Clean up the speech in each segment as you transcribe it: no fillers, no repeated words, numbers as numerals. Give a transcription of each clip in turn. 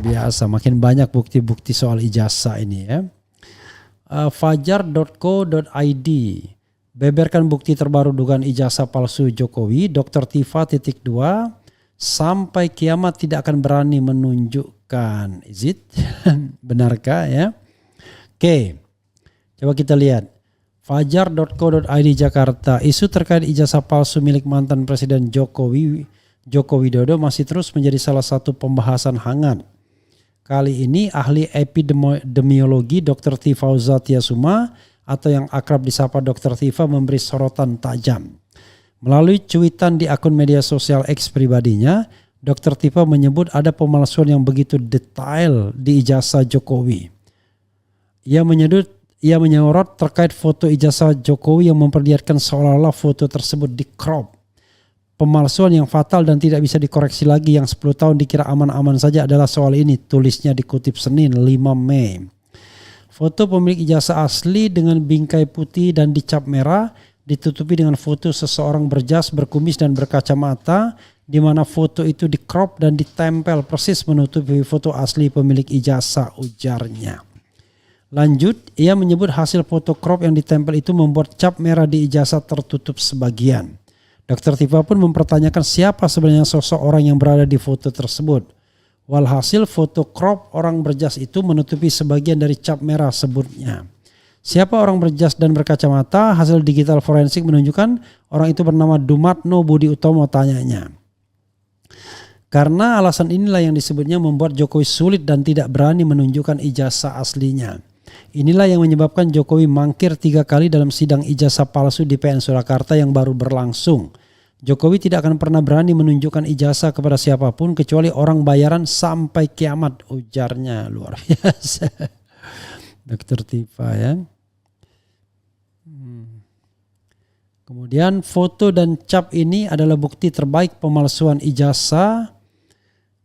biasa, makin banyak bukti-bukti soal ijazah ini ya. Fajar.co.id, beberkan bukti terbaru dugaan ijazah palsu Jokowi. Dr. Tifa _2, sampai kiamat tidak akan berani menunjukkan. Is it? Benarkah ya? Oke, coba kita lihat. Fajar.co.id Jakarta, isu terkait ijazah palsu milik mantan Presiden Joko Widodo masih terus menjadi salah satu pembahasan hangat. Kali ini ahli epidemiologi Dr. Tifa Uzatiasuma atau yang akrab disapa Dr. Tifa memberi sorotan tajam. Melalui cuitan di akun media sosial X pribadinya, Dr. Tifa menyebut ada pemalsuan yang begitu detail di ijazah Jokowi. Ia menyorot terkait foto ijazah Jokowi yang memperlihatkan seolah-olah foto tersebut di crop. Pemalsuan yang fatal dan tidak bisa dikoreksi lagi yang 10 tahun dikira aman-aman saja adalah soal ini, tulisnya dikutip Senin 5 Mei. Foto pemilik ijazah asli dengan bingkai putih dan dicap merah ditutupi dengan foto seseorang berjas, berkumis dan berkacamata, di mana foto itu di crop dan ditempel persis menutupi foto asli pemilik ijazah, ujarnya. Lanjut, ia menyebut hasil foto crop yang ditempel itu membuat cap merah di ijazah tertutup sebagian. Dr. Tifa pun mempertanyakan siapa sebenarnya sosok orang yang berada di foto tersebut. Walhasil foto crop orang berjas itu menutupi sebagian dari cap merah sebutnya. Siapa orang berjas dan berkacamata? Hasil digital forensik menunjukkan orang itu bernama Dumatno Budi Utomo, tanyanya. Karena alasan inilah yang disebutnya membuat Jokowi sulit dan tidak berani menunjukkan ijazah aslinya. Inilah yang menyebabkan Jokowi mangkir 3 kali dalam sidang ijazah palsu di PN Surakarta yang baru berlangsung. Jokowi tidak akan pernah berani menunjukkan ijazah kepada siapapun kecuali orang bayaran sampai kiamat, ujarnya. Luar biasa. Dr. Tifa ya. Kemudian foto dan cap ini adalah bukti terbaik pemalsuan ijazah.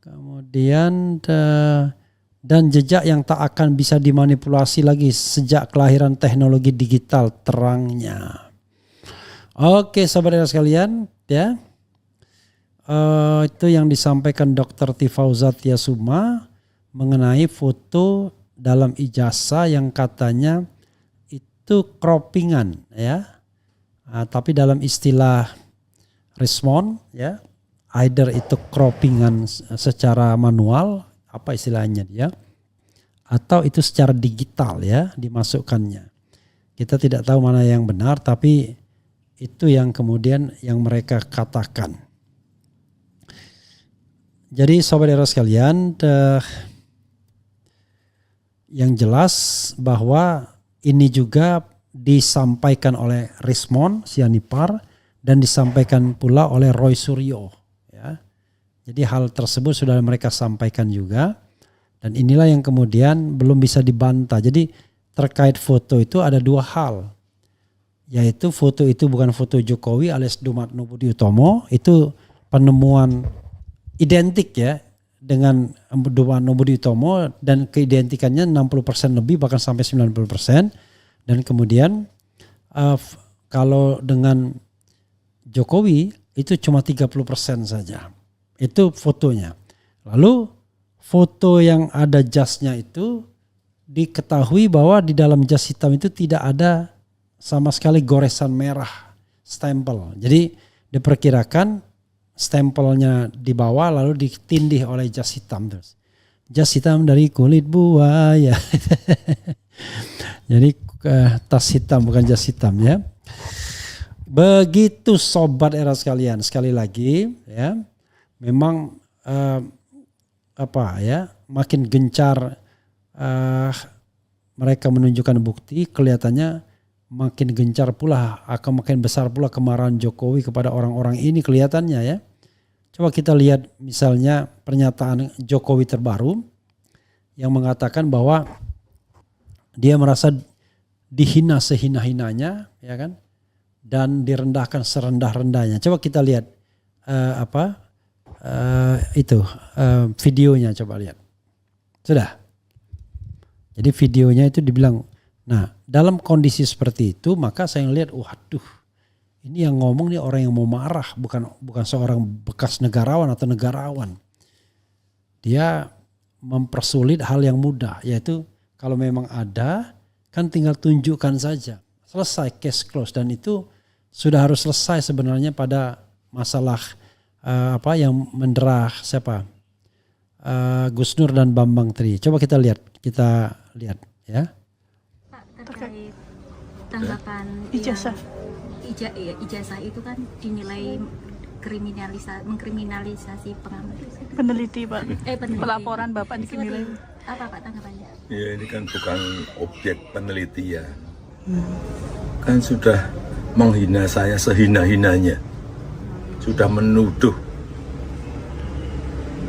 Kemudian dan jejak yang tak akan bisa dimanipulasi lagi sejak kelahiran teknologi digital, terangnya. Oke saudara sekalian ya, itu yang disampaikan Dr. Tifa Uzatiasuma mengenai foto dalam ijazah yang katanya itu croppingan ya, tapi dalam istilah Rismon ya, either itu croppingan secara manual, apa istilahnya dia, atau itu secara digital ya dimasukkannya. Kita tidak tahu mana yang benar, tapi itu yang kemudian yang mereka katakan. Jadi saudara sekalian, yang jelas bahwa ini juga disampaikan oleh Rismon Sianipar dan disampaikan pula oleh Roy Suryo ya. Jadi hal tersebut sudah mereka sampaikan juga, dan inilah yang kemudian belum bisa dibantah. Jadi terkait foto itu ada 2 hal, yaitu foto itu bukan foto Jokowi alias Dumatno Budi Utomo, itu penemuan identik ya dengan Dumatno Budi Utomo dan keidentikannya 60% lebih bahkan sampai 90%, dan kemudian kalau dengan Jokowi itu cuma 30% saja. Itu fotonya. Lalu foto yang ada jasnya itu diketahui bahwa di dalam jas hitam itu tidak ada sama sekali goresan merah stempel. Jadi diperkirakan stempelnya di bawah lalu ditindih oleh jas hitam terus. Jas hitam dari kulit buaya. Jadi tas hitam bukan jas hitam ya. Begitu sobat era sekalian, sekali lagi ya. Memang makin gencar mereka menunjukkan bukti, kelihatannya makin gencar pula, akan makin besar pula kemarahan Jokowi kepada orang-orang ini kelihatannya ya. Coba kita lihat misalnya pernyataan Jokowi terbaru yang mengatakan bahwa dia merasa dihina sehina-hinanya ya kan, dan direndahkan serendah-rendahnya. Coba kita lihat videonya, coba lihat. Sudah. Jadi videonya itu dibilang, nah dalam kondisi seperti itu maka saya lihat, waduh, ini yang ngomong nih orang yang mau marah, bukan seorang bekas negarawan atau negarawan. Dia mempersulit hal yang mudah, yaitu kalau memang ada kan tinggal tunjukkan saja, selesai, case close. Dan itu sudah harus selesai sebenarnya pada masalah yang mendera siapa, Gus Nur dan Bambang Tri. Coba kita lihat ya Pak, terkait tanggapan ijazah. Ijazah itu kan dinilai mengkriminalisasi Peneliti Pak. peneliti. Pelaporan Bapak dinilai. Apa Pak tanggapannya? Ya ini kan bukan objek penelitian. Kan sudah menghina saya sehina-hinanya. Sudah menuduh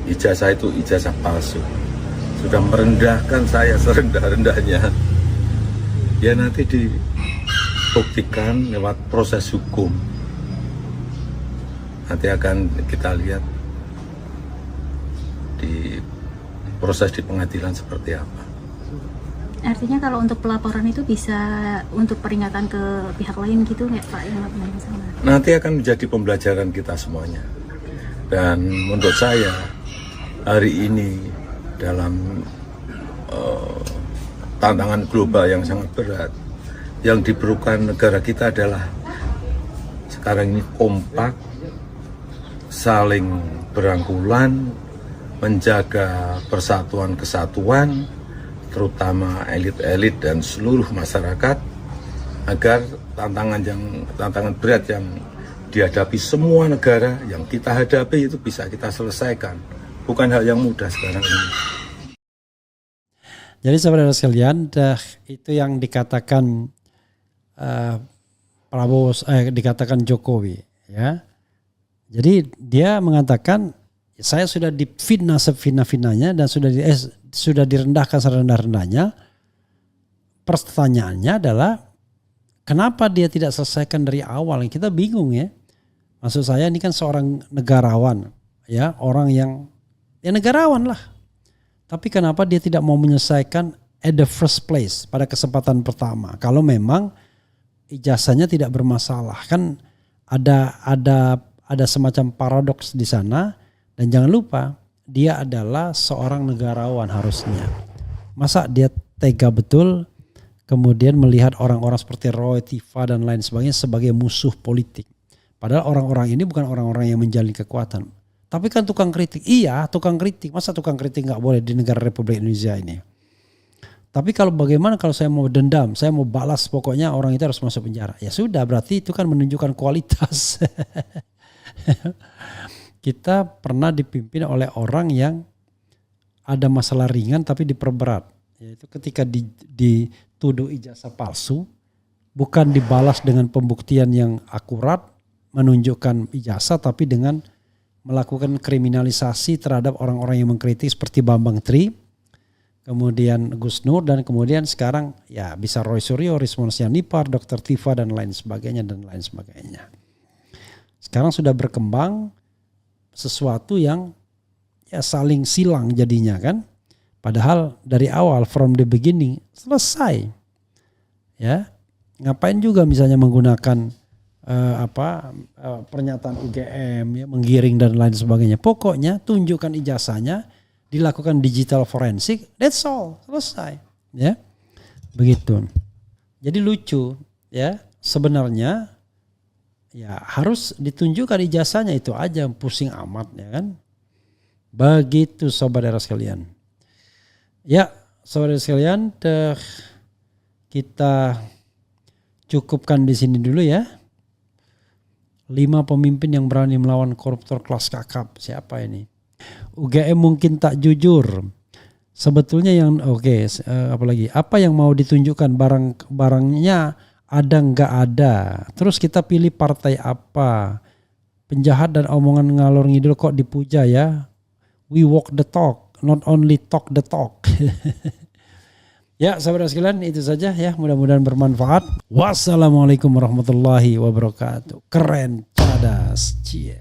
ijazah itu ijazah palsu. Sudah merendahkan saya serendah-rendahnya. Ya nanti dibuktikan lewat proses hukum. Nanti akan kita lihat di proses di pengadilan seperti apa. Artinya kalau untuk pelaporan itu bisa untuk peringatan ke pihak lain gitu nggak Pak yang sama? Nanti akan menjadi pembelajaran kita semuanya. Dan menurut saya hari ini dalam tantangan global yang sangat berat, yang diperlukan negara kita adalah sekarang ini kompak, saling berangkulan, menjaga persatuan kesatuan, terutama elit-elit dan seluruh masyarakat, agar tantangan berat yang dihadapi semua negara yang kita hadapi itu bisa kita selesaikan. Bukan hal yang mudah sekarang ini. Jadi saudara sekalian, itu yang dikatakan Prabowo, dikatakan Jokowi, ya. Jadi dia mengatakan saya sudah difitnah sefitnah-fitnahnya dan sudah direndahkan serendah-rendahnya. Pertanyaannya adalah kenapa dia tidak selesaikan dari awal? Kita bingung ya. Maksud saya ini kan seorang negarawan, ya, orang yang negarawan lah. Tapi kenapa dia tidak mau menyelesaikan at the first place pada kesempatan pertama? Kalau memang ijazahnya tidak bermasalah, kan ada semacam paradoks di sana. Dan jangan lupa dia adalah seorang negarawan harusnya. Masa dia tega betul kemudian melihat orang-orang seperti Roy, Tifa dan lain sebagainya sebagai musuh politik. Padahal orang-orang ini bukan orang-orang yang menjalin kekuatan. Tapi kan tukang kritik, iya tukang kritik. Masa tukang kritik gak boleh di negara Republik Indonesia ini? Tapi kalau bagaimana kalau saya mau dendam, saya mau balas, pokoknya orang itu harus masuk penjara. Ya sudah, berarti itu kan menunjukkan kualitas. Kita pernah dipimpin oleh orang yang ada masalah ringan tapi diperberat. Yaitu ketika dituduh ijazah palsu, bukan dibalas dengan pembuktian yang akurat, menunjukkan ijazah, tapi dengan melakukan kriminalisasi terhadap orang-orang yang mengkritik seperti Bambang Tri, kemudian Gus Nur, dan kemudian sekarang ya bisa Roy Suryo, Rismon Sianipar, Dr. Tifa dan lain sebagainya. Sekarang sudah berkembang sesuatu yang ya saling silang jadinya kan. Padahal dari awal from the beginning selesai. Ya, ngapain juga misalnya menggunakan pernyataan UGM ya, menggiring dan lain sebagainya. Pokoknya tunjukkan ijazahnya, dilakukan digital forensik, that's all, selesai. Ya, begitu. Jadi lucu ya, sebenarnya ya harus ditunjukkan ijazahnya, itu aja pusing amat ya kan. Begitu saudara sekalian. Ya saudara sekalian, kita cukupkan di sini dulu ya. 5 pemimpin yang berani melawan koruptor kelas kakap. Siapa ini? UGM mungkin tak jujur. Sebetulnya yang apalagi apa yang mau ditunjukkan, barangnya ada nggak ada. Terus kita pilih partai apa? Penjahat dan omongan ngalor ngidul kok dipuja ya. We walk the talk, not only talk the talk. Ya saudara sekalian, itu saja ya, mudah-mudahan bermanfaat. Wassalamualaikum warahmatullahi wabarakatuh. Keren, cadas, cie.